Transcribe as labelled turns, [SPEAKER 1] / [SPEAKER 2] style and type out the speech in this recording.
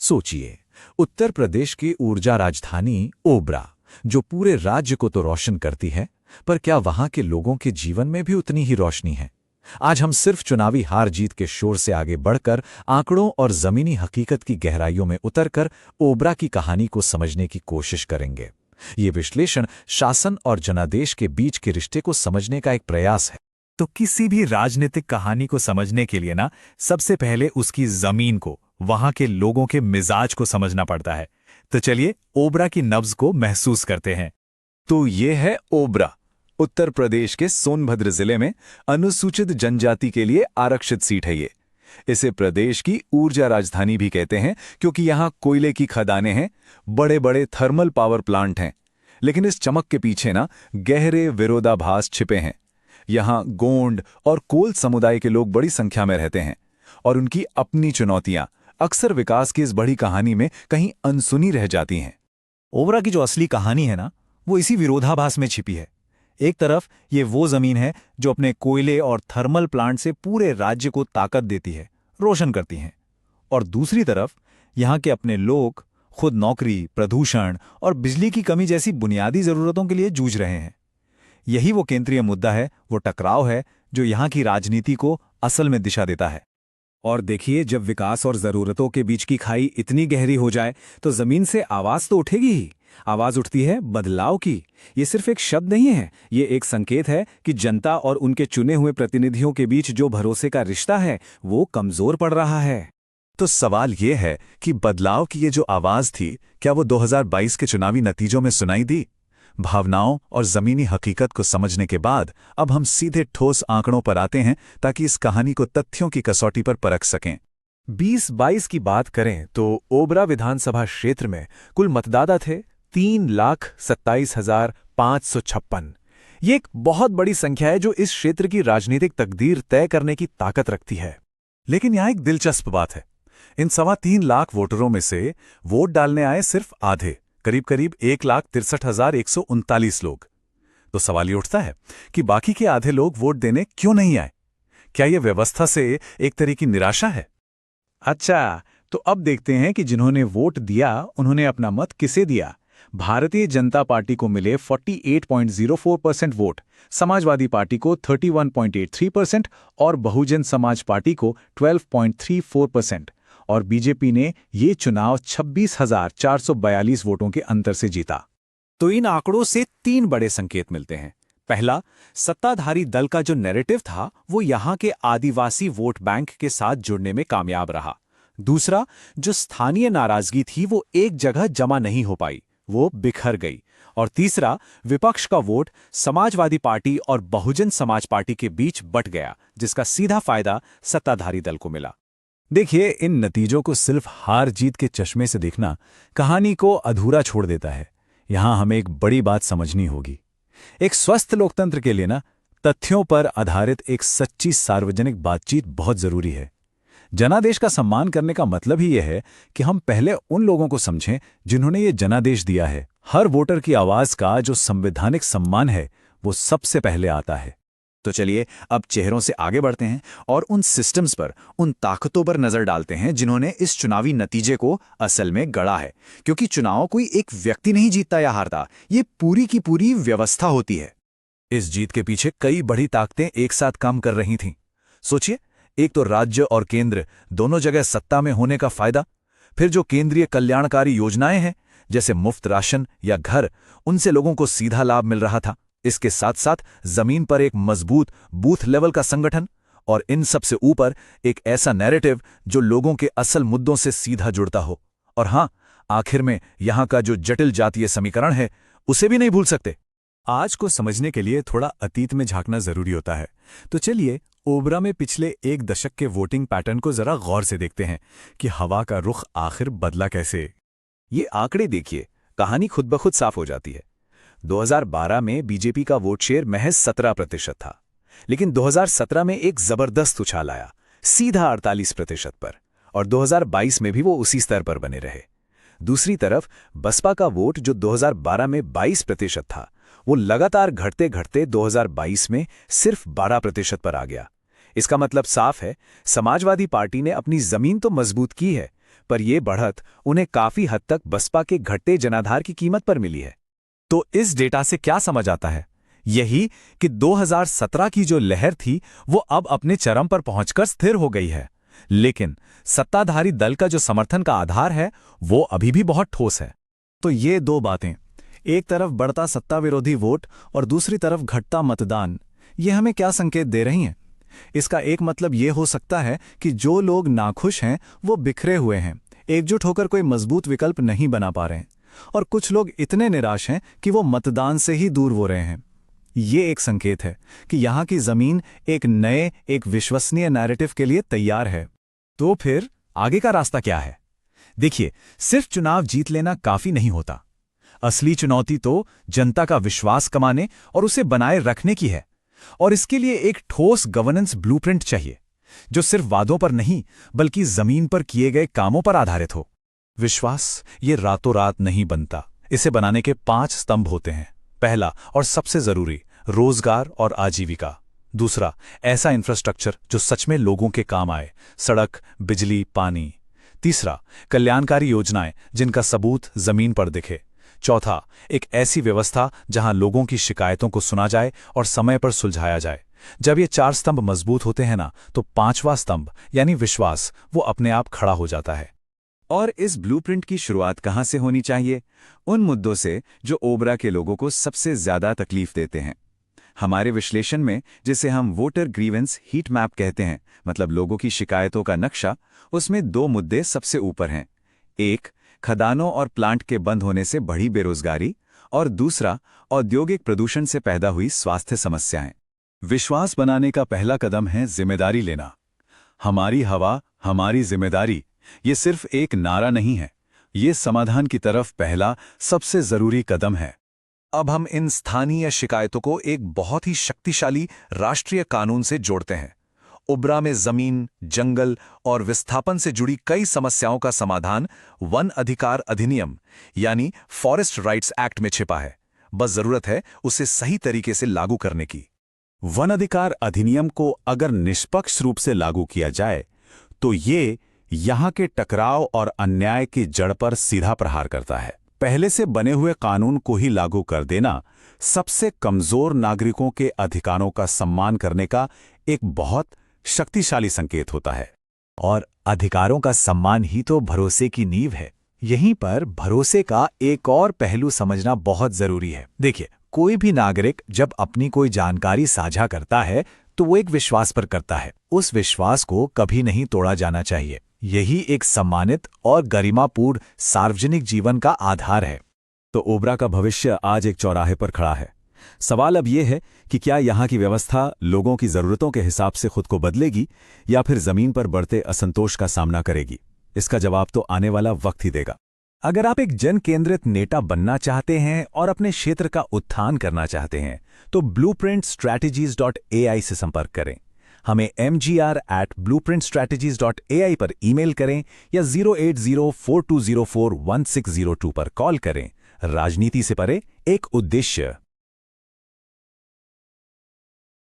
[SPEAKER 1] सोचिए, उत्तर प्रदेश की ऊर्जा राजधानी ओबरा, जो पूरे राज्य को तो रोशन करती है, पर क्या वहां के लोगों के जीवन में भी उतनी ही रोशनी है? आज हम सिर्फ चुनावी हार जीत के शोर से आगे बढ़कर आंकड़ों और जमीनी हकीकत की गहराइयों में उतरकर ओबरा की कहानी को समझने की कोशिश करेंगे। ये विश्लेषण शासन और जनादेश के बीच के रिश्ते को समझने का एक प्रयास है।
[SPEAKER 2] तो किसी भी राजनीतिक कहानी को समझने के लिए ना, सबसे पहले उसकी जमीन को, वहां के लोगों के मिजाज को समझना पड़ता है। तो चलिए ओबरा की नब्ज को महसूस करते हैं।
[SPEAKER 1] तो ये है ओबरा, उत्तर प्रदेश के सोनभद्र जिले में अनुसूचित जनजाति के लिए आरक्षित सीट है। इसे प्रदेश की ऊर्जा राजधानी भी कहते हैं, क्योंकि यहाँ कोयले की खदानें हैं, बड़े बड़े थर्मल पावर प्लांट हैं। लेकिन इस चमक के पीछे ना गहरे विरोधाभास छिपे हैं। यहाँ गोंड और कोल समुदाय के लोग बड़ी संख्या में रहते हैं, और उनकी अपनी चुनौतियां अक्सर विकास की इस बड़ी कहानी में कहीं अनसुनी रह जाती हैं।
[SPEAKER 2] ओबरा की जो असली कहानी है ना, वो इसी विरोधाभास में छिपी है। एक तरफ ये वो जमीन है जो अपने कोयले और थर्मल प्लांट से पूरे राज्य को ताकत देती है, रोशन करती हैं, और दूसरी तरफ यहाँ के अपने लोग खुद नौकरी, प्रदूषण और बिजली की कमी जैसी बुनियादी जरूरतों के लिए जूझ रहे हैं। यही वो केंद्रीय मुद्दा है, वो टकराव है जो यहाँ की राजनीति को असल में दिशा देता है।
[SPEAKER 3] और देखिए, जब विकास और जरूरतों के बीच की खाई इतनी गहरी हो जाए तो जमीन से आवाज तो उठेगी ही। आवाज उठती है बदलाव की। ये सिर्फ एक शब्द नहीं है, ये एक संकेत है कि जनता और उनके चुने हुए प्रतिनिधियों के बीच जो भरोसे का रिश्ता है वो कमजोर पड़ रहा है।
[SPEAKER 1] तो सवाल ये है कि बदलाव की ये जो आवाज थी, क्या वो 2022 के चुनावी नतीजों में सुनाई दी? भावनाओं और जमीनी हकीकत को समझने के बाद अब हम सीधे ठोस आंकड़ों पर आते हैं, ताकि इस कहानी को तथ्यों की कसौटी पर परख सकें।
[SPEAKER 3] 2022 की बात करें तो ओबरा विधानसभा क्षेत्र में कुल मतदाता थे 3,27,556। ये एक बहुत बड़ी संख्या है जो इस क्षेत्र की राजनीतिक तकदीर तय करने की ताकत रखती है।
[SPEAKER 1] लेकिन यहाँ एक दिलचस्प बात है, इन 3.25 लाख वोटरों में से वोट डालने आए सिर्फ आधे, करीब 1,63,139 लोग। तो सवाल ये उठता है कि बाकी के आधे लोग वोट देने क्यों नहीं आए? क्या यह व्यवस्था से एक तरह की निराशा है?
[SPEAKER 3] अच्छा, तो अब देखते हैं कि जिन्होंने वोट दिया उन्होंने अपना मत किसे दिया। भारतीय जनता पार्टी को मिले 48.04% वोट, समाजवादी पार्टी को 31.83% और बहुजन समाज पार्टी को 12.34%, और बीजेपी ने ये चुनाव 26,442 वोटों के अंतर से जीता। तो इन आंकड़ों से 3 बड़े संकेत मिलते हैं। पहला, सत्ताधारी दल का जो नैरेटिव था वो यहां के आदिवासी वोट बैंक के साथ जुड़ने में कामयाब रहा। दूसरा, जो स्थानीय नाराजगी थी वो एक जगह जमा नहीं हो पाई, वो बिखर गई। और तीसरा, विपक्ष का वोट समाजवादी पार्टी और बहुजन समाज पार्टी के बीच बंट गया, जिसका सीधा फायदा सत्ताधारी दल को मिला।
[SPEAKER 1] देखिए, इन नतीजों को सिर्फ हार जीत के चश्मे से देखना कहानी को अधूरा छोड़ देता है। यहां हमें एक बड़ी बात समझनी होगी। एक स्वस्थ लोकतंत्र के लिए ना, तथ्यों पर आधारित एक सच्ची सार्वजनिक बातचीत बहुत जरूरी है। जनादेश का सम्मान करने का मतलब ही यह है कि हम पहले उन लोगों को समझें जिन्होंने ये जनादेश दिया है। हर वोटर की आवाज का जो संवैधानिक सम्मान है वो सबसे पहले आता है।
[SPEAKER 3] तो चलिए अब चेहरों से आगे बढ़ते हैं और उन सिस्टम्स पर, उन ताकतों पर नजर डालते हैं जिन्होंने इस चुनावी नतीजे को असल में गढ़ा है। क्योंकि चुनाव कोई एक व्यक्ति नहीं जीतता या हारता, ये पूरी की पूरी व्यवस्था होती है।
[SPEAKER 1] इस जीत के पीछे कई बड़ी ताकतें एक साथ काम कर रही थीं। सोचिए, एक तो राज्य और केंद्र दोनों जगह सत्ता में होने का फायदा, फिर जो केंद्रीय कल्याणकारी योजनाएं हैं जैसे मुफ्त राशन या घर, उनसे लोगों को सीधा लाभ मिल रहा था। इसके साथ साथ जमीन पर एक मजबूत बूथ लेवल का संगठन, और इन सबसे ऊपर एक ऐसा नैरेटिव जो लोगों के असल मुद्दों से सीधा जुड़ता हो। और हां, आखिर में यहां का जो जटिल जातीय समीकरण है उसे भी नहीं भूल सकते।
[SPEAKER 3] आज को समझने के लिए थोड़ा अतीत में झांकना जरूरी होता है। तो चलिए ओबरा में पिछले 1 दशक के वोटिंग पैटर्न को जरा गौर से देखते हैं कि हवा का रुख आखिर बदला कैसे। ये आंकड़े देखिए, कहानी खुद ब खुद साफ हो जाती है। 2012 में बीजेपी का वोट शेयर महज 17% था, लेकिन 2017 में एक जबरदस्त उछाल आया, सीधा 48% पर, और 2022 में भी वो उसी स्तर पर बने रहे। दूसरी तरफ बसपा का वोट जो 2012 में 22% था, वो लगातार घटते घटते 2022 में सिर्फ 12% पर आ गया। इसका मतलब साफ है, समाजवादी पार्टी ने अपनी जमीन तो मजबूत की है,
[SPEAKER 1] पर ये बढ़त उन्हें काफी हद तक बसपा के घटते जनाधार की कीमत पर मिली है। तो इस डेटा से क्या समझ आता है? यही कि 2017 की जो लहर थी वो अब अपने चरम पर पहुंचकर स्थिर हो गई है, लेकिन सत्ताधारी दल का जो समर्थन का आधार है वो अभी भी बहुत ठोस है।
[SPEAKER 2] तो ये दो बातें, एक तरफ बढ़ता सत्ता विरोधी वोट और दूसरी तरफ घटता मतदान, ये हमें क्या संकेत दे रही हैं? इसका एक मतलब ये हो सकता है कि जो लोग नाखुश हैं वो बिखरे हुए हैं, एकजुट होकर कोई मजबूत विकल्प नहीं बना पा रहे हैं, और कुछ लोग इतने निराश हैं कि वो मतदान से ही दूर हो रहे हैं। ये एक संकेत है कि यहाँ की जमीन एक नए, एक विश्वसनीय नैरेटिव के लिए तैयार है।
[SPEAKER 1] तो फिर आगे का रास्ता क्या है? देखिए, सिर्फ चुनाव जीत लेना काफी नहीं होता। असली चुनौती तो जनता का विश्वास कमाने और उसे बनाए रखने की है, और इसके लिए एक ठोस गवर्नेंस ब्लूप्रिंट चाहिए जो सिर्फ वादों पर नहीं बल्कि जमीन पर किए गए कामों पर आधारित हो। विश्वास ये रातों रात नहीं बनता, इसे बनाने के 5 स्तंभ होते हैं। पहला और सबसे जरूरी, रोजगार और आजीविका। दूसरा, ऐसा इंफ्रास्ट्रक्चर जो सच में लोगों के काम आए, सड़क, बिजली, पानी। तीसरा, कल्याणकारी योजनाएं जिनका सबूत जमीन पर दिखे। चौथा, एक ऐसी व्यवस्था जहां लोगों की शिकायतों को सुना जाए और समय पर सुलझाया जाए। जब ये 4 स्तंभ मजबूत होते हैं ना, तो 5वां स्तंभ यानी विश्वास वो अपने आप खड़ा हो जाता है।
[SPEAKER 4] और इस ब्लूप्रिंट की शुरुआत कहां से होनी चाहिए? उन मुद्दों से जो ओबरा के लोगों को सबसे ज्यादा तकलीफ देते हैं। हमारे विश्लेषण में, जिसे हम वोटर ग्रीवेंस हीट मैप कहते हैं, मतलब लोगों की शिकायतों का नक्शा, उसमें 2 मुद्दे सबसे ऊपर हैं। एक, खदानों और प्लांट के बंद होने से बढ़ी बेरोजगारी, और दूसरा, औद्योगिक प्रदूषण से पैदा हुई स्वास्थ्य समस्याएं।
[SPEAKER 2] विश्वास बनाने का पहला कदम है जिम्मेदारी लेना। हमारी हवा, हमारी जिम्मेदारी, ये सिर्फ एक नारा नहीं है, ये समाधान की तरफ पहला सबसे जरूरी कदम है।
[SPEAKER 1] अब हम इन स्थानीय शिकायतों को एक बहुत ही शक्तिशाली राष्ट्रीय कानून से जोड़ते हैं। ओबरा में जमीन, जंगल और विस्थापन से जुड़ी कई समस्याओं का समाधान वन अधिकार अधिनियम यानी फॉरेस्ट राइट्स एक्ट में छिपा है। बस जरूरत है उसे सही तरीके से लागू करने की।
[SPEAKER 5] वन अधिकार अधिनियम को अगर निष्पक्ष रूप से लागू किया जाए तो ये यहाँ के टकराव और अन्याय की जड़ पर सीधा प्रहार करता है। पहले से बने हुए कानून को ही लागू कर देना सबसे कमजोर नागरिकों के अधिकारों का सम्मान करने का एक बहुत शक्तिशाली संकेत होता है।
[SPEAKER 1] और अधिकारों का सम्मान ही तो भरोसे की नींव है। यहीं पर भरोसे का एक और पहलू समझना बहुत जरूरी है। देखिए, कोई भी नागरिक जब अपनी कोई जानकारी साझा करता है तो वो एक विश्वास पर करता है। उस विश्वास को कभी नहीं तोड़ा जाना चाहिए। यही एक सम्मानित और गरिमापूर्ण सार्वजनिक जीवन का आधार है।
[SPEAKER 5] तो ओबरा का भविष्य आज एक चौराहे पर खड़ा है। सवाल अब यह है कि क्या यहाँ की व्यवस्था लोगों की जरूरतों के हिसाब से खुद को बदलेगी या फिर जमीन पर बढ़ते असंतोष का सामना करेगी? इसका जवाब तो आने वाला वक्त ही देगा।
[SPEAKER 1] अगर आप एक जन केंद्रित नेता बनना चाहते हैं और अपने क्षेत्र का उत्थान करना चाहते हैं तो blueprintstrategies.ai से संपर्क करें। हमें mgr@blueprintstrategies.ai पर ईमेल करें या 08042041602 पर कॉल करें। राजनीति से परे एक उद्देश्य।